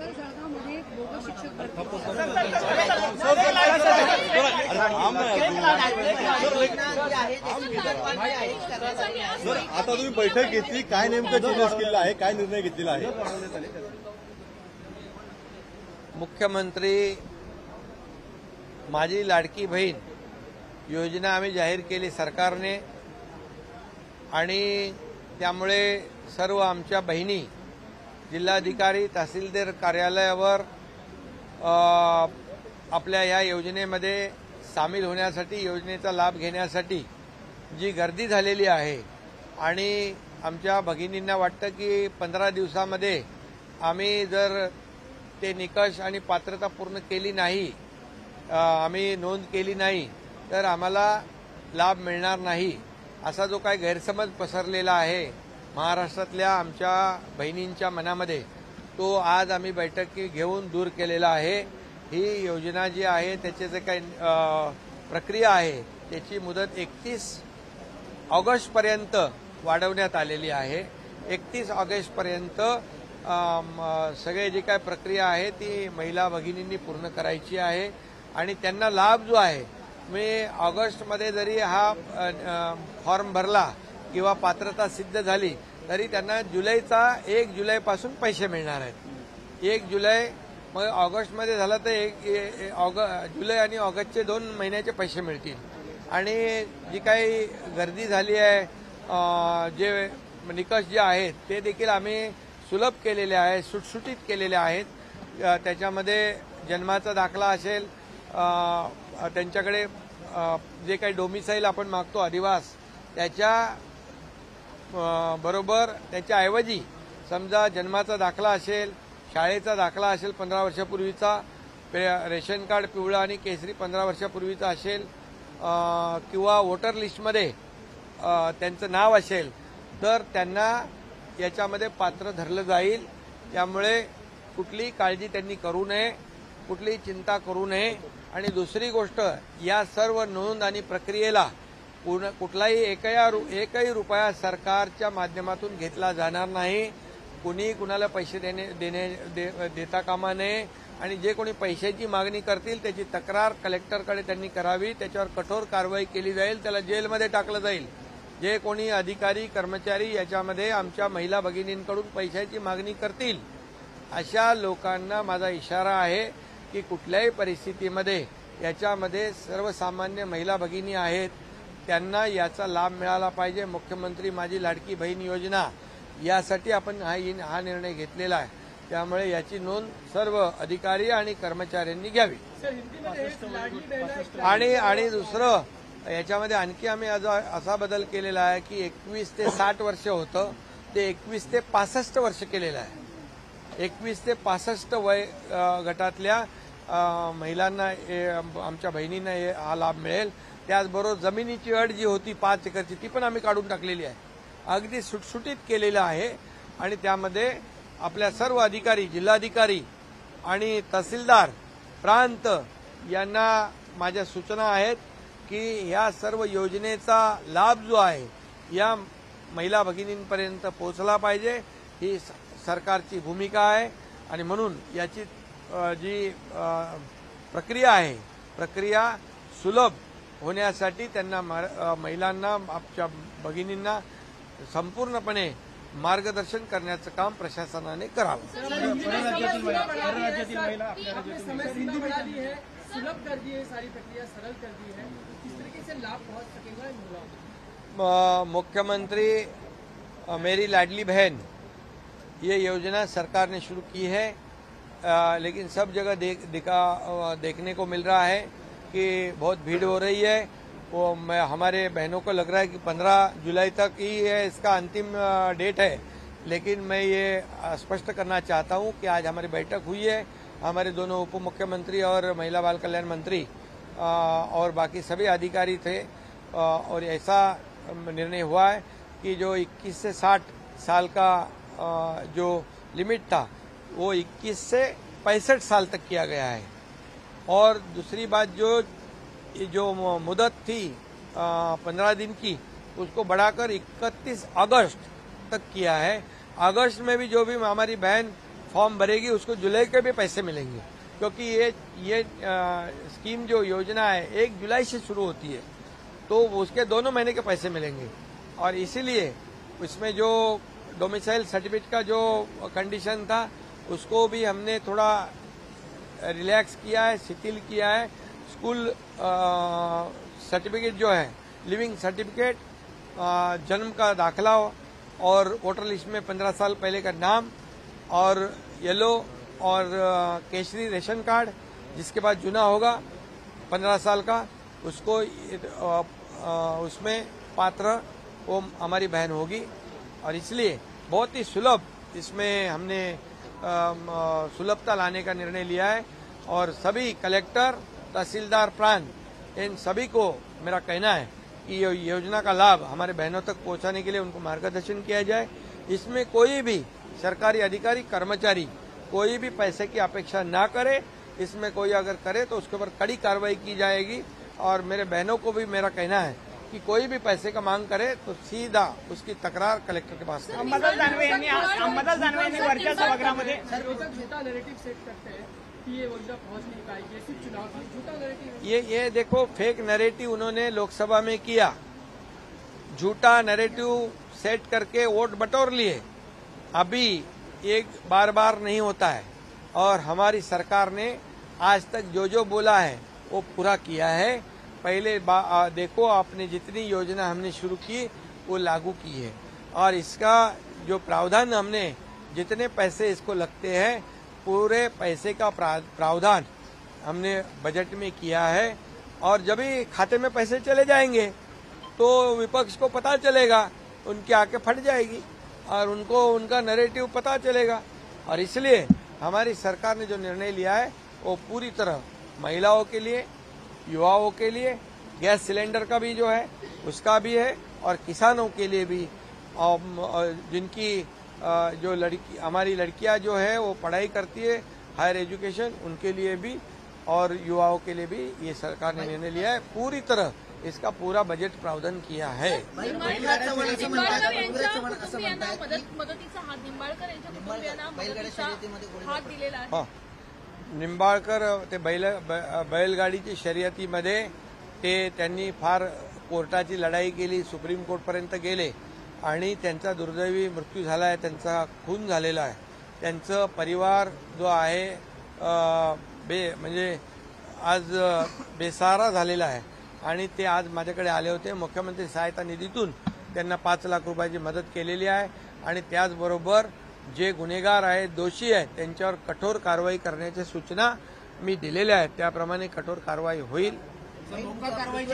जळगावमध्ये बोगस शिक्षक भरती सर, आता तुम्ही बैठक घेतली, काय नेमकं चेंजेस केलेलं आहे, काय निर्णय घेतलेला आहे? मुख्यमंत्री माझी लाडकी बहीण योजना आम्ही जाहीर केली सरकारने आणि त्यामुळे सर्व आमच्या बहिणी जिल्हाधिकारी तहसीलदार कार्यालयावर आपल्या या योजनेमध्ये सामील होण्यासाठी योजनेचा लाभ घेण्यासाठी जी गर्दी झालेली आहे आणि आमच्या भगिनींना वाटतं की 15 दिवसामध्ये आम्ही जर ते निकष आणि पात्रता पूर्ण केली नाही, आम्ही नोंद केली नाही तर आम्हाला लाभ मिळणार नाही असा जो काही गैरसमज पसरलेला आहे महाराष्ट्रातल्या आमच्या बहिणींच्या मनामध्ये, तो आज आम्ही बैठकी घेऊन दूर केलेला आहे। ही योजना जी आहे त्याचे जे काही प्रक्रिया आहे त्याची मुदत 31 ऑगस्टपर्यंत वाढवण्यात आलेली आहे। 31 ऑगस्टपर्यंत सगळे जी काय प्रक्रिया आहे ती महिला भगिनींनी पूर्ण करायची आहे आणि त्यांना लाभ जो आहे, मी ऑगस्टमध्ये जरी हा फॉर्म भरला किंवा पात्रता सिद्ध झाली तरी त्यांना जुलैचा 1 जुलैपासून पैसे मिळणार आहेत। 1 जुलै मग ऑगस्टमध्ये झालं तर जुलै आणि ऑगस्टचे 2 महिन्याचे पैसे मिळतील आणि जी काही गर्दी झाली आहे, जे निकष जे आहेत ते देखील आम्ही सुलभ केलेले आहेत, सुटसुटीत केलेले आहेत। त्याच्यामध्ये जन्माचा दाखला असेल, त्यांच्याकडे जे काही डोमिसाईल आपण मागतो अधिवास, त्याच्या बरोबर त्याच्याऐवजी समजा जन्माचा दाखला असेल, शाळेचा दाखला असेल 15 वर्षापूर्वीचा, रेशन कार्ड पिवळा आणि केसरी 15 वर्षापूर्वीचा असेल किंवा वोटर लिस्टमध्ये त्यांचं नाव असेल तर त्यांना याच्यामध्ये पात्र धरलं जाईल। त्यामुळे कुठलीही काळजी त्यांनी करू नये, कुठलीही चिंता करू नये। आणि दुसरी गोष्ट, या सर्व नोंद आणि प्रक्रियेला कुठलाही एकही रुपया सरकारच्या माध्यमातून घेतला जाणार नाही। कुणी कुणाला पैसे देता कामा नये आणि जे कोणी पैशाची मागणी करतील त्याची तक्रार कलेक्टरकडे त्यांनी करावी, त्याच्यावर कठोर कारवाई केली जाईल, त्याला जेलमध्ये टाकलं जाईल। जे कोणी अधिकारी कर्मचारी याच्यामध्ये आमच्या महिला भगिनींकडून पैशाची मागणी करतील अशा लोकांना माझा इशारा आहे की कुठल्याही परिस्थितीमध्ये याच्यामध्ये सर्वसामान्य महिला भगिनी आहेत त्यांना याचा लाभ मिळाला पाहिजे। मुख्यमंत्री माझी लाडकी बहीण योजना यासाठी आपण हा निर्णय घेतलेला आहे, त्यामुळे याची नोंद सर्व अधिकारी आणि कर्मचाऱ्यांनी घ्यावी। आणि दुसरं याच्यामध्ये आणखी आम्ही असा बदल केलेला आहे की 21 ते 60 वर्ष होतं ते 21 ते 65 वर्ष केलेलं आहे। 21 ते 65 वय गटातल्या महिलांना आमच्या बहिणींना हा लाभ मिळेल। त्याचबरोबर जमिनीची अट जी होती 5 एकरची ती पण आम्ही काढून टाकलेली आहे, अगदी सुटसुटीत केलेलं आहे। आणि त्यामध्ये आपल्या सर्व अधिकारी, जिल्हाधिकारी आणि तहसीलदार प्रांत यांना माझ्या सूचना आहेत की या सर्व योजनेचा लाभ जो आहे या महिला भगिनींपर्यंत पोहोचला पाहिजे, ही सरकारची भूमिका आहे। आणि म्हणून याची जी प्रक्रिया आहे, प्रक्रिया सुलभ होण्यासाठी त्यांना महिलांना, आमच्या भगिनींना संपूर्णपणे मार्गदर्शन करण्याचं काम प्रशासनाने करावं। सुलभ कर दी है, सारी प्रक्रिया सरल कर दी है, किस तरीके से लाभ पहुंच सकेगा? मुख्यमंत्री मेरी लाडली बहन ये योजना सरकार ने शुरू की है, लेकिन सब जगह देखने को मिल रहा है कि बहुत भीड़ हो रही है। वो हमारे बहनों को लग रहा है कि 15 जुलाई तक ही है इसका अंतिम डेट है, लेकिन मैं ये स्पष्ट करना चाहता हूं कि आज हमारी बैठक हुई है, हमारे दोनों उप मुख्यमंत्री और महिला बाल कल्याण मंत्री और बाकी सभी अधिकारी थे और ऐसा निर्णय हुआ है कि जो 21 से 60 साल का जो लिमिट था वो 21 से 65 साल तक किया गया है। और दूसरी बात, जो मुदत थी 15 दिन की, उसको बढ़ाकर 31 अगस्त तक किया है। अगस्त में भी जो भी हमारी बहन फॉर्म भरेगी उसको जुलाई के भी पैसे मिलेंगे, क्योंकि ये स्कीम जो योजना है 1 जुलाई से शुरू होती है, तो उसके दोनों महीने के पैसे मिलेंगे। और इसीलिए इसमें जो डोमिसाइल सर्टिफिकेट का जो कंडीशन था उसको भी हमने थोड़ा रिलैक्स किया है, शिथिल किया है। स्कूल सर्टिफिकेट जो है, लिविंग सर्टिफिकेट, जन्म का दाखला और वोटर लिस्ट में 15 साल पहले का नाम और येलो और केसरी रेशन कार्ड, जिसके बाद चुना होगा 15 साल का, उसको उसमें पात्र वो हमारी बहन होगी। और इसलिए बहुत ही सुलभ इसमें हमने सुलभता लाने का निर्णय लिया है। और सभी कलेक्टर, तहसीलदार प्रांत, इन सभी को मेरा कहना है कि ये योजना का लाभ हमारे बहनों तक पहुंचाने के लिए उनको मार्गदर्शन किया जाए। इसमें कोई भी सरकारी अधिकारी, कर्मचारी कोई भी पैसे की अपेक्षा ना करे। इसमें कोई अगर करे तो उसके ऊपर कड़ी कार्रवाई की जाएगी। और मेरे बहनों को भी मेरा कहना है की कोई भी पैसे का मांग करे तो सीधा उसकी तक्रार कलेक्टर के पास। अंबादास दानवे यांनी वरच्या सभागृहामध्ये विरोधक झूठा नैरेटिव सेट करते हैं कि ये योजना पहुंच नहीं पाएगी, सिर्फ चुनाव की झूठा नैरेटिव। ये देखो, फेक नैरेटिव उन्होंने लोकसभा में किया, झूठा नैरेटिव सेट करके वोट बटोर लिए। अभी एक बार बार नहीं होता है और हमारी सरकार ने आज तक जो बोला है वो पूरा किया है। पहले देखो, आपने जितनी योजना हमने शुरू की वो लागू की है और इसका जो प्रावधान हमने जितने पैसे इसको लगते हैं पूरे पैसे का प्रावधान हमने बजट में किया है। और जब भी खाते में पैसे चले जाएंगे तो विपक्ष को पता चलेगा, उनकी आंखें फट जाएगी और उनको उनका नैरेटिव पता चलेगा। और इसलिए हमारी सरकार ने जो निर्णय लिया है वो पूरी तरह महिलाओं के लिए, युवाओं के लिए, गैस सिलेंडर का भी जो है उसका भी है और किसानों के लिए भी, और जिनकी जो हमारी लड़कियां जो है वो पढ़ाई करती है, हायर एजुकेशन, उनके लिए भी और युवाओं के लिए भी ये सरकार ने निर्णय लिया है। पूरी तरह इसका पूरा बजट प्रावधान किया है। निंबाळकर मदतीचा हात, निंबाळकर यांच्या कुटुंबियांना मदतीचा हात दिलेला आहे। निंबाळकर ते बैलगाडीची शर्यतीमध्ये त्यांनी फार कोर्टाची लढाई केली, सुप्रीम कोर्टपर्यंत गेले आणि त्यांचा दुर्दैवी मृत्यू झाला आहे, त्यांचा खून झालेला आहे। त्यांचं परिवार जो आहे म्हणजे आज बेसहारा झालेला आहे आणि ते आज माझ्याकडे आले होते। मुख्यमंत्री सहायता निधीतून त्यांना 5 लाख रुपयाची मदत केलेली आहे आणि त्याचबरोबर जे गुन्हेगार आहेत, दोषी आहेत, त्यांच्यावर कठोर कारवाई करण्याच्या सूचना मी दिलेल्या आहेत। त्याप्रमाणे कठोर कारवाई होईल। कारवाई